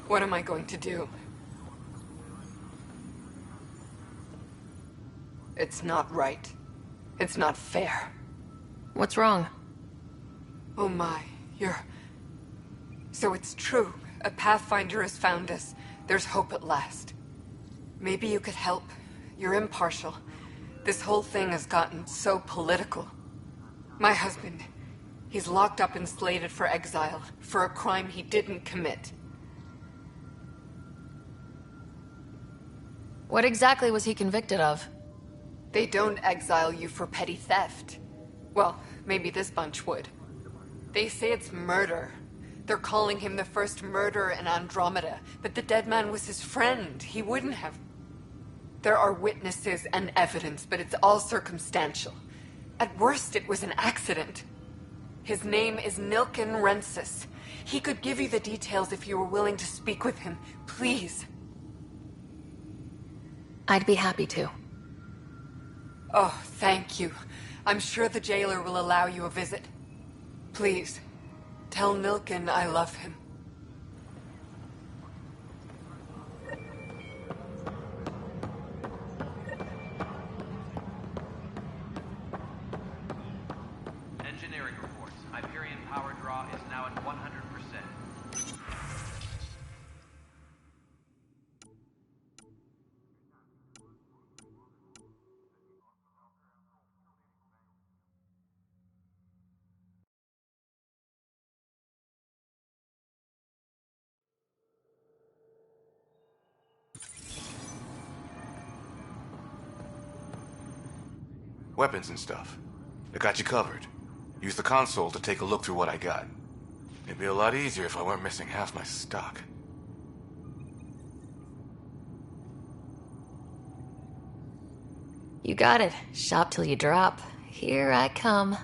What am I going to do? It's not right. It's not fair. What's wrong? Oh my, So it's true. A Pathfinder has found us. There's hope at last. Maybe you could help. You're impartial. This whole thing has gotten so political. My husband, he's locked up and slated for exile for a crime he didn't commit. What exactly was he convicted of? They don't exile you for petty theft. Well, maybe this bunch would. They say it's murder. They're calling him the first murderer in Andromeda, but the dead man was his friend. He wouldn't have. There are witnesses and evidence, but it's all circumstantial. At worst, it was an accident. His name is Nilken Rensis. He could give you the details if you were willing to speak with him. Please. I'd be happy to. Oh, thank you. I'm sure the jailer will allow you a visit. Please, tell Nilken I love him. Engineering reports. Hyperion power draw is now at 100%. Weapons and stuff. I got you covered. Use the console to take a look through what I got. It'd be a lot easier if I weren't missing half my stock. You got it. Shop till you drop. Here I come.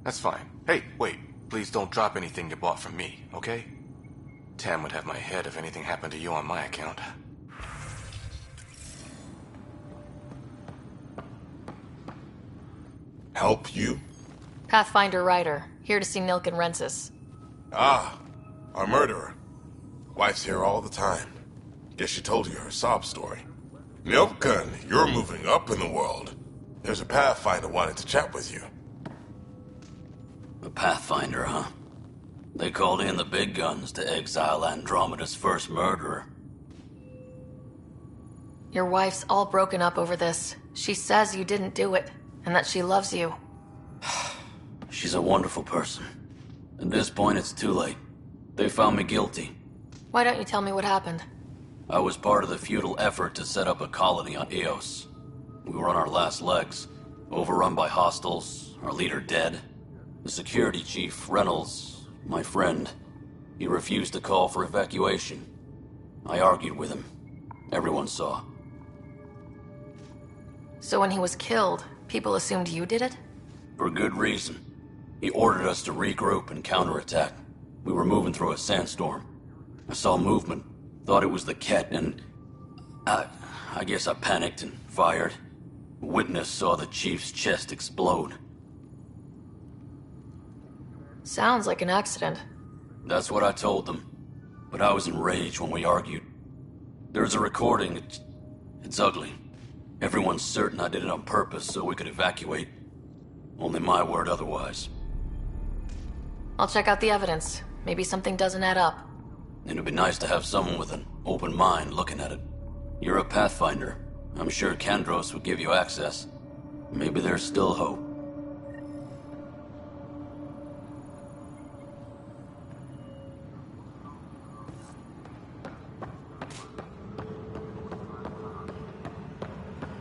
That's fine. Hey, wait. Please don't drop anything you bought from me, okay? Tam would have my head if anything happened to you on my account. Help you? Pathfinder Ryder, here to see Nilken Rensis. Ah, our murderer. Wife's here all the time. Guess she told you her sob story. Nilken, you're moving up in the world. There's a Pathfinder wanting to chat with you. A Pathfinder, huh? They called in the big guns to exile Andromeda's first murderer. Your wife's all broken up over this. She says you didn't do it, and that she loves you. She's a wonderful person. At this point, it's too late. They found me guilty. Why don't you tell me what happened? I was part of the futile effort to set up a colony on Eos. We were on our last legs, overrun by hostiles, our leader dead. The security chief, Reynolds, my friend, he refused to call for evacuation. I argued with him. Everyone saw. So when he was killed, people assumed you did it? For good reason. He ordered us to regroup and counterattack. We were moving through a sandstorm. I saw movement, thought it was the Ket, and I guess I panicked and fired. A witness saw the chief's chest explode. Sounds like an accident. That's what I told them. But I was enraged when we argued. There's a recording. It's ugly. Everyone's certain I did it on purpose so we could evacuate. Only my word otherwise. I'll check out the evidence. Maybe something doesn't add up. It'd be nice to have someone with an open mind looking at it. You're a Pathfinder. I'm sure Kandros would give you access. Maybe there's still hope.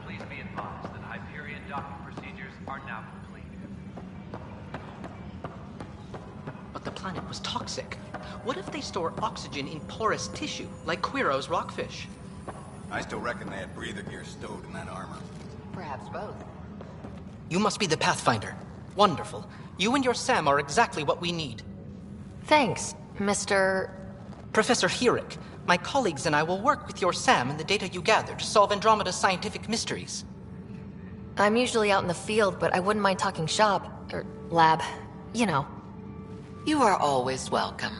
Please be advised that Hyperion docking procedures are now complete. But the planet was toxic. What if they store oxygen in porous tissue, like Quiro's rockfish? I still reckon they had breather gear stowed in that armor. Perhaps both. You must be the Pathfinder. Wonderful. You and your Sam are exactly what we need. Thanks, Mr. Professor Herrick, my colleagues and I will work with your Sam and the data you gather to solve Andromeda's scientific mysteries. I'm usually out in the field, but I wouldn't mind talking shop. Or lab. You know. You are always welcome.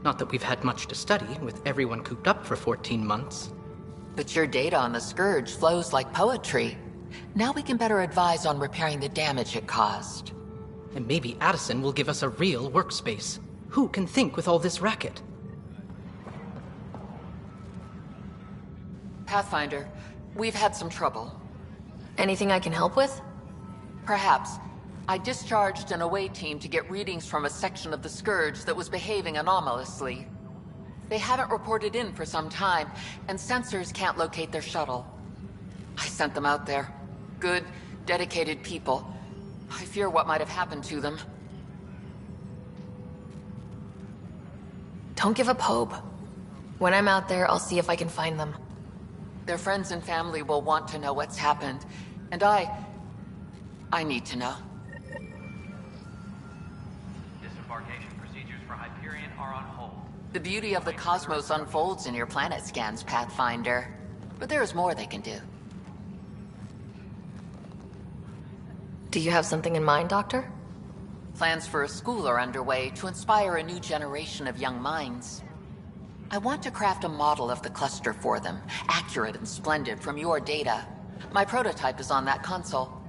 Not that we've had much to study, with everyone cooped up for 14 months. But your data on the Scourge flows like poetry. Now we can better advise on repairing the damage it caused. And maybe Addison will give us a real workspace. Who can think with all this racket? Pathfinder, we've had some trouble. Anything I can help with? Perhaps. I discharged an away team to get readings from a section of the Scourge that was behaving anomalously. They haven't reported in for some time, and sensors can't locate their shuttle. I sent them out there. Good, dedicated people. I fear what might have happened to them. Don't give up hope. When I'm out there, I'll see if I can find them. Their friends and family will want to know what's happened, and I need to know. Disembarkation procedures for Hyperion are on hold. The beauty of the cosmos unfolds in your planet scans, Pathfinder. But there is more they can do. Do you have something in mind, Doctor? Plans for a school are underway to inspire a new generation of young minds. I want to craft a model of the cluster for them, accurate and splendid from your data. My prototype is on that console.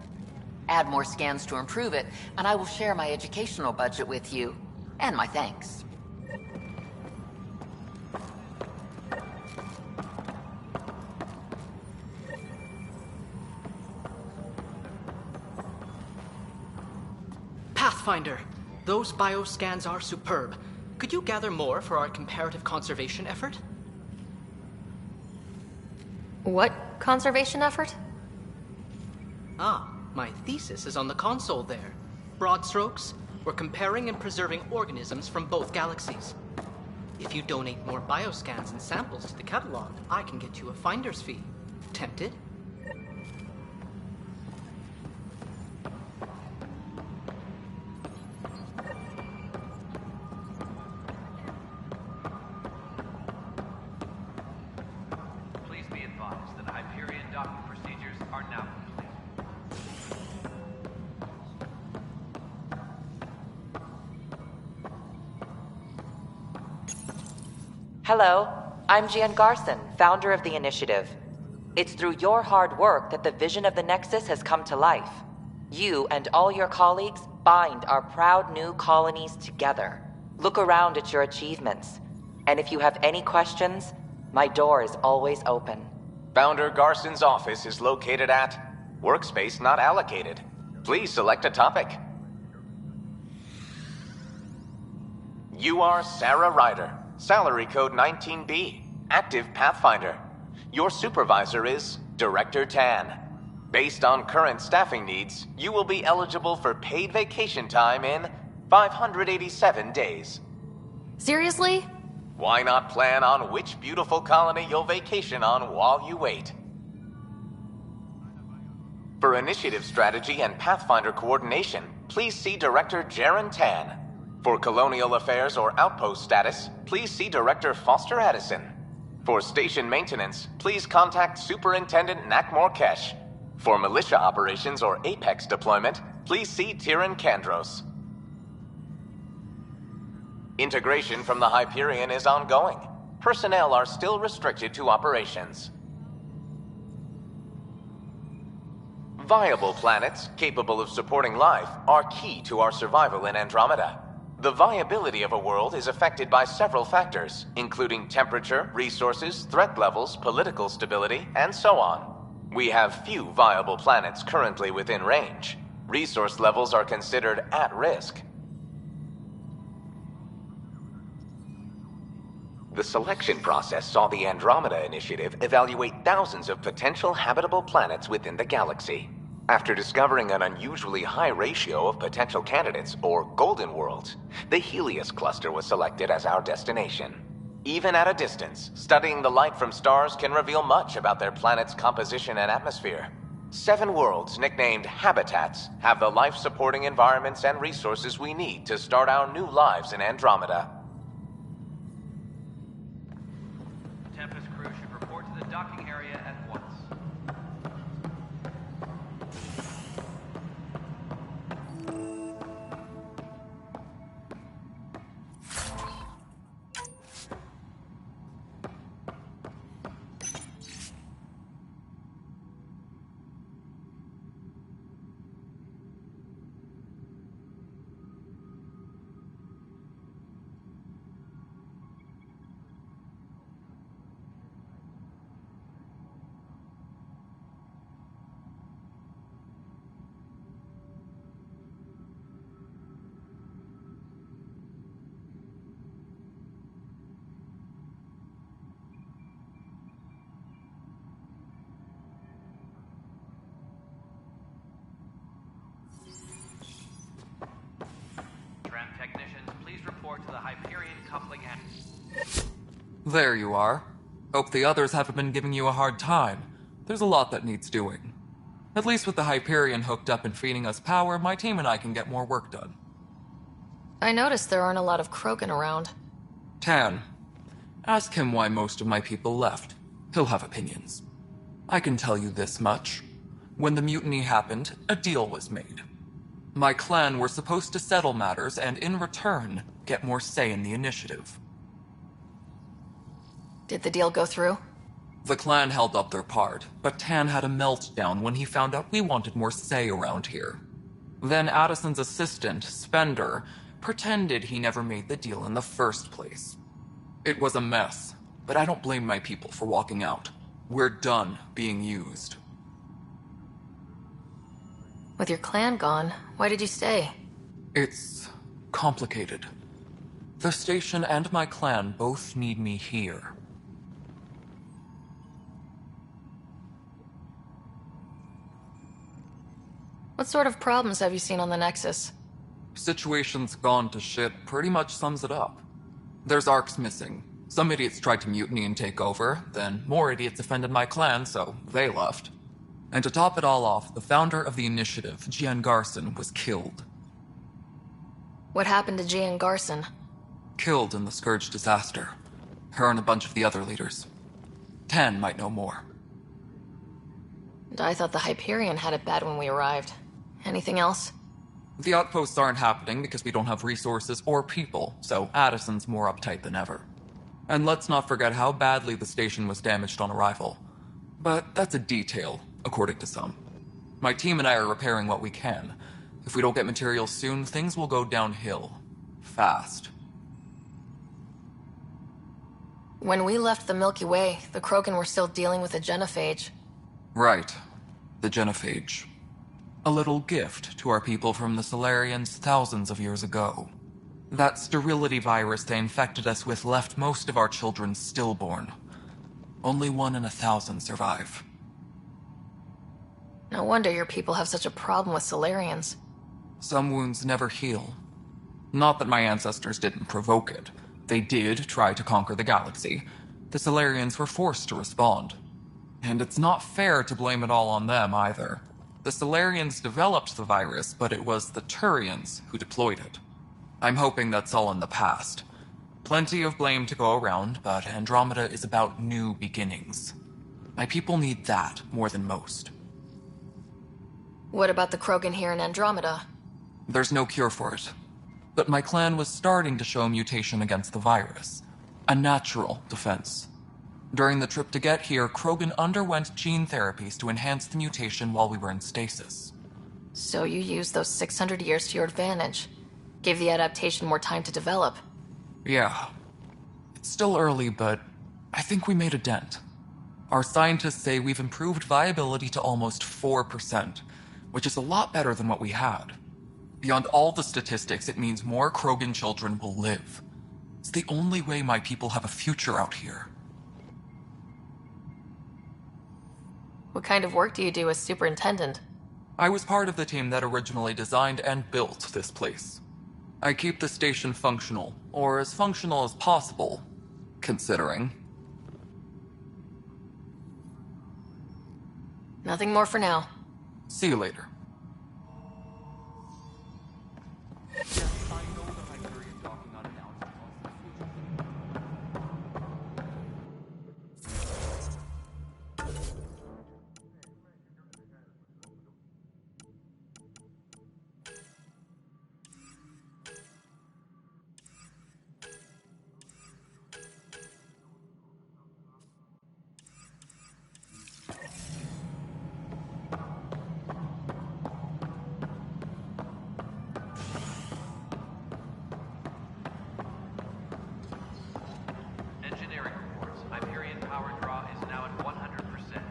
Add more scans to improve it, and I will share my educational budget with you. And my thanks. Pathfinder, those bioscans are superb. Could you gather more for our comparative conservation effort? What conservation effort? Ah, my thesis is on the console there. Broad strokes, we're comparing and preserving organisms from both galaxies. If you donate more bioscans and samples to the catalog, I can get you a finder's fee. Tempted? Please be advised that Hyperion docking procedures are now complete. Hello, I'm Jan Garson, founder of the Initiative. It's through your hard work that the vision of the Nexus has come to life. You and all your colleagues bind our proud new colonies together. Look around at your achievements. And if you have any questions, my door is always open. Founder Garson's office is located at Workspace Not Allocated. Please select a topic. You are Sarah Ryder, salary code 19B, active Pathfinder. Your supervisor is Director Tan. Based on current staffing needs, you will be eligible for paid vacation time in 587 days. Seriously? Why not plan on which beautiful colony you'll vacation on while you wait? For initiative strategy and Pathfinder coordination, please see Director Jaren Tan. For colonial affairs or outpost status, please see Director Foster Addison. For station maintenance, please contact Superintendent Nakmor Kesh. For militia operations or Apex deployment, please see Tyran Kandros. Integration from the Hyperion is ongoing. Personnel are still restricted to operations. Viable planets capable of supporting life are key to our survival in Andromeda. The viability of a world is affected by several factors, including temperature, resources, threat levels, political stability, and so on. We have few viable planets currently within range. Resource levels are considered at risk. The selection process saw the Andromeda Initiative evaluate thousands of potential habitable planets within the galaxy. After discovering an unusually high ratio of potential candidates, or golden worlds, the Helios cluster was selected as our destination. Even at a distance, studying the light from stars can reveal much about their planet's composition and atmosphere. 7 worlds, nicknamed habitats, have the life-supporting environments and resources we need to start our new lives in Andromeda. Tempest crew should report to the docking area at once. There you are. Hope the others haven't been giving you a hard time. There's a lot that needs doing. At least with the Hyperion hooked up and feeding us power, my team and I can get more work done. I noticed there aren't a lot of Krogan around. Tan, ask him why most of my people left. He'll have opinions. I can tell you this much. When the mutiny happened, a deal was made. My clan were supposed to settle matters and, in return, get more say in the initiative. Did the deal go through? The clan held up their part, but Tan had a meltdown when he found out we wanted more say around here. Then Addison's assistant, Spender, pretended he never made the deal in the first place. It was a mess, but I don't blame my people for walking out. We're done being used. With your clan gone, why did you stay? It's complicated. The station and my clan both need me here. What sort of problems have you seen on the Nexus? Situation's gone to shit pretty much sums it up. There's ARCs missing. Some idiots tried to mutiny and take over, then more idiots offended my clan, so they left. And to top it all off, the founder of the initiative, Jian Garson, was killed. What happened to Jian Garson? Killed in the Scourge disaster. Her and a bunch of the other leaders. Tan might know more. And I thought the Hyperion had it bad when we arrived. Anything else? The outposts aren't happening because we don't have resources or people, so Addison's more uptight than ever. And let's not forget how badly the station was damaged on arrival. But that's a detail, according to some. My team and I are repairing what we can. If we don't get materials soon, things will go downhill. Fast. When we left the Milky Way, the Krogan were still dealing with the genophage. Right. The genophage. A little gift to our people from the Solarians thousands of years ago. That sterility virus they infected us with left most of our children stillborn. Only 1 in 1,000 survive. No wonder your people have such a problem with Solarians. Some wounds never heal. Not that my ancestors didn't provoke it. They did try to conquer the galaxy. The Solarians were forced to respond. And it's not fair to blame it all on them, either. The Solarians developed the virus, but it was the Turians who deployed it. I'm hoping that's all in the past. Plenty of blame to go around, but Andromeda is about new beginnings. My people need that more than most. What about the Krogan here in Andromeda? There's no cure for it. But my clan was starting to show mutation against the virus. A natural defense. During the trip to get here, Krogan underwent gene therapies to enhance the mutation while we were in stasis. So you used those 600 years to your advantage. Gave the adaptation more time to develop. Yeah. It's still early, but I think we made a dent. Our scientists say we've improved viability to almost 4%, which is a lot better than what we had. Beyond all the statistics, it means more Krogan children will live. It's the only way my people have a future out here. What kind of work do you do as superintendent? I was part of the team that originally designed and built this place. I keep the station functional, or as functional as possible, considering. Nothing more for now. See you later. Engineering reports. Hyperion power draw is now at 100%.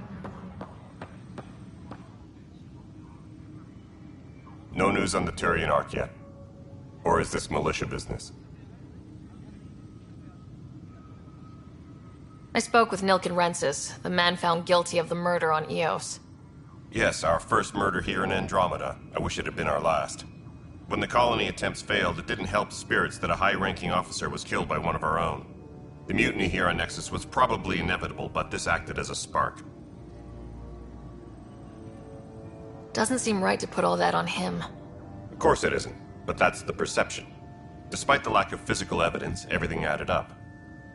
No news on the Turian Arc yet? Or is this militia business? I spoke with Nilken Rensis, the man found guilty of the murder on Eos. Yes, our first murder here in Andromeda. I wish it had been our last. When the colony attempts failed, it didn't help spirits that a high-ranking officer was killed by one of our own. The mutiny here on Nexus was probably inevitable, but this acted as a spark. Doesn't seem right to put all that on him. Of course it isn't, but that's the perception. Despite the lack of physical evidence, everything added up.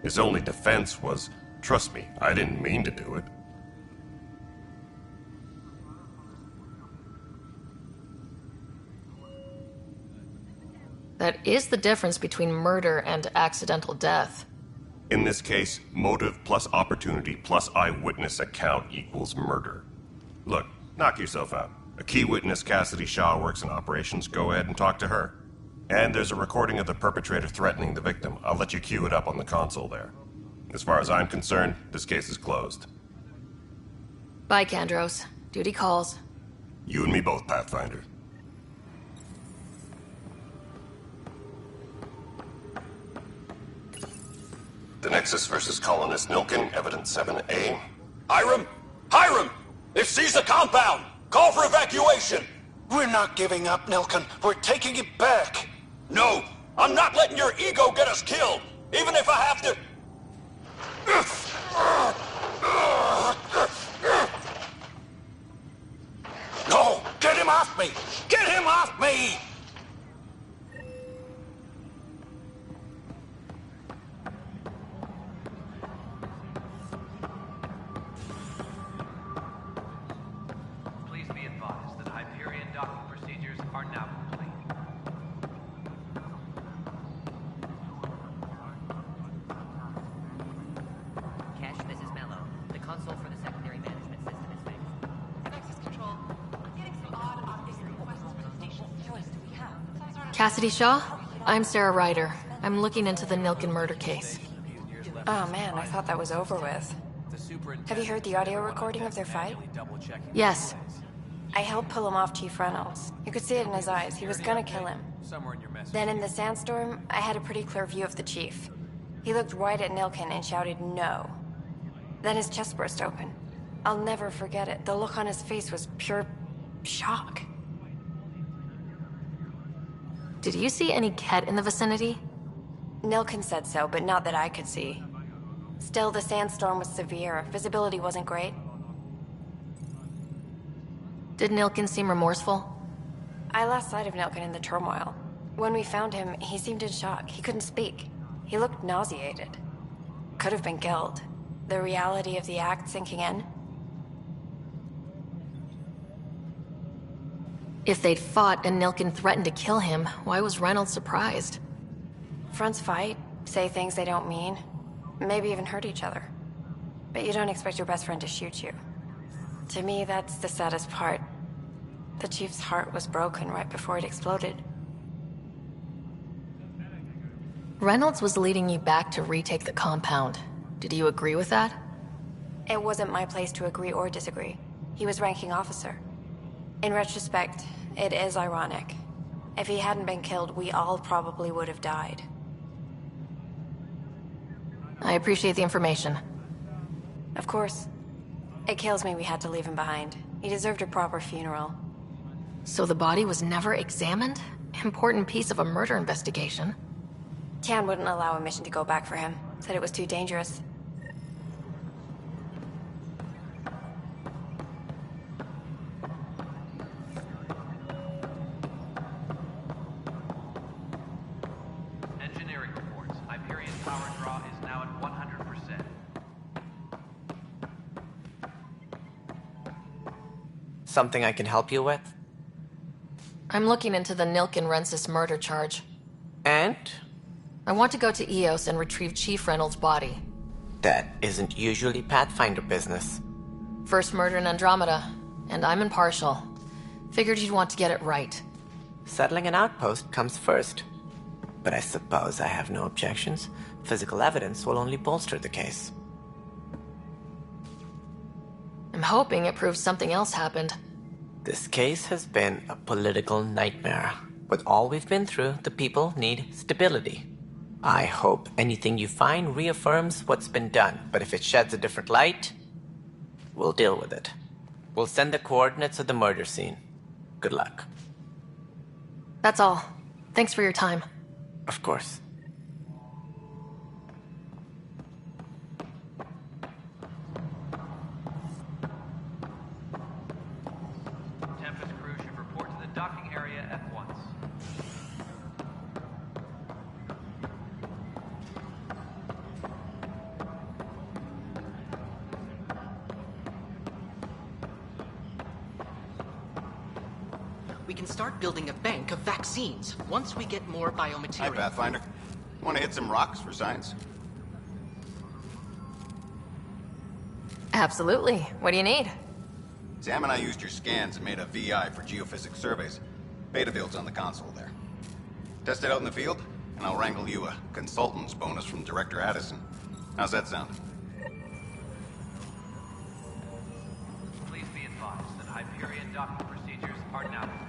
His only defense was, trust me, I didn't mean to do it. That is the difference between murder and accidental death. In this case, motive plus opportunity plus eyewitness account equals murder. Look, knock yourself out. A key witness, Cassidy Shaw, works in operations. Go ahead and talk to her. And there's a recording of the perpetrator threatening the victim. I'll let you cue it up on the console there. As far as I'm concerned, this case is closed. Bye, Kandros. Duty calls. You and me both, Pathfinder. The Nexus versus Colonist Nilkin, Evidence 7A. Hiram! Hiram! They've seized the compound! Call for evacuation! We're not giving up, Nilkin. We're taking it back. No! I'm not letting your ego get us killed! Even if I have to... No! Get him off me! Get him off me! Please be advised that Hyperion docking procedures are now complete. Cash, this is Mello. The console for the secondary management system is fixed. Nexus Control, I'm getting some odd optics requests for the station. Choice do we have? Cassidy Shaw? I'm Sarah Ryder. I'm looking into the Nilkin murder case. Oh man, I thought that was over with. Have you heard the audio recording of their fight? Yes. I helped pull him off Chief Reynolds. You could see it in his eyes. He was gonna kill him. Then in the sandstorm, I had a pretty clear view of the chief. He looked right at Nilkin and shouted no. Then his chest burst open. I'll never forget it. The look on his face was pure shock. Did you see any Ket in the vicinity? Nilkin said so, but not that I could see. Still, the sandstorm was severe. Visibility wasn't great. Did Nilkin seem remorseful? I lost sight of Nilkin in the turmoil. When we found him, he seemed in shock. He couldn't speak. He looked nauseated. Could have been killed. The reality of the act sinking in. If they'd fought and Nilkin threatened to kill him, why was Reynolds surprised? Fronts fight, say things they don't mean, maybe even hurt each other. But you don't expect your best friend to shoot you. To me, that's the saddest part. The chief's heart was broken right before it exploded. Reynolds was leading you back to retake the compound. Did you agree with that? It wasn't my place to agree or disagree. He was ranking officer. In retrospect, it is ironic. If he hadn't been killed, we all probably would have died. I appreciate the information. Of course. It kills me we had to leave him behind. He deserved a proper funeral. So the body was never examined? Important piece of a murder investigation. Tian wouldn't allow a mission to go back for him. Said it was too dangerous. Engineering reports. Hyperion power draw is now at 100%. Something I can help you with? I'm looking into the Nilkin Rensis murder charge. And? I want to go to EOS and retrieve Chief Reynolds' body. That isn't usually Pathfinder business. First murder in Andromeda, and I'm impartial. Figured you'd want to get it right. Settling an outpost comes first. But I suppose I have no objections. Physical evidence will only bolster the case. I'm hoping it proves something else happened. This case has been a political nightmare. With all we've been through, the people need stability. I hope anything you find reaffirms what's been done, but if it sheds a different light, we'll deal with it. We'll send the coordinates of the murder scene. Good luck. That's all. Thanks for your time. Of course. we can start building a bank of vaccines once we get more biomaterial. Hi, Pathfinder. Want to hit some rocks for science? Absolutely. What do you need? Sam and I used your scans and made a VI for geophysics surveys. Beta builds on the console there. Test it out in the field, and I'll wrangle you a consultant's bonus from Director Addison. How's that sound? Please be advised that Hyperion docking procedures are now complete.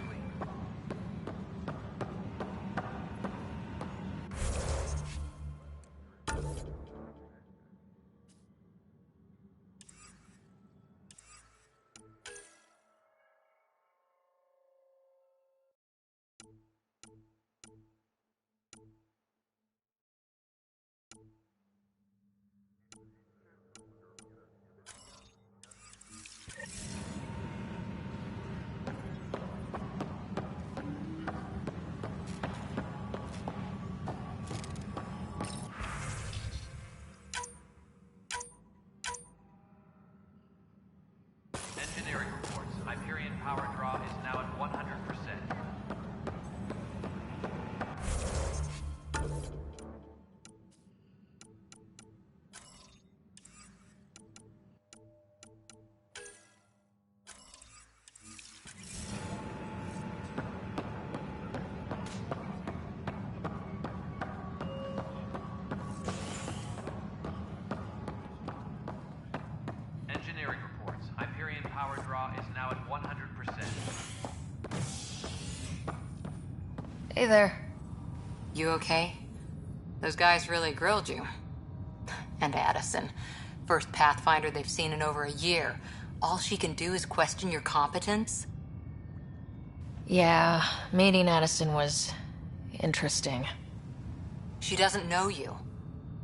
Engineering reports. Hyperion power draw is now at 100%. Engineering reports. Hyperion power draw is now at 100%. Hey there. You okay? Those guys really grilled you. And Addison. First Pathfinder they've seen in over a year. All she can do is question your competence? Yeah, meeting Addison was interesting. She doesn't know you.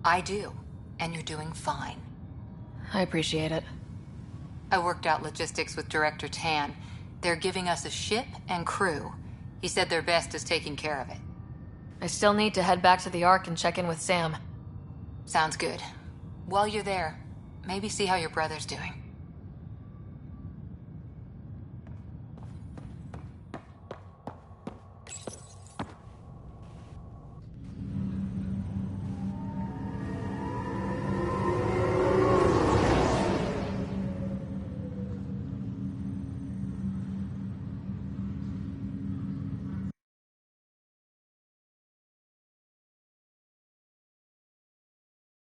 I do. And you're doing fine. I appreciate it. I worked out logistics with Director Tan. They're giving us a ship and crew. He said their best is taking care of it. I still need to head back to the Ark and check in with Sam. Sounds good. While you're there, maybe see how your brother's doing.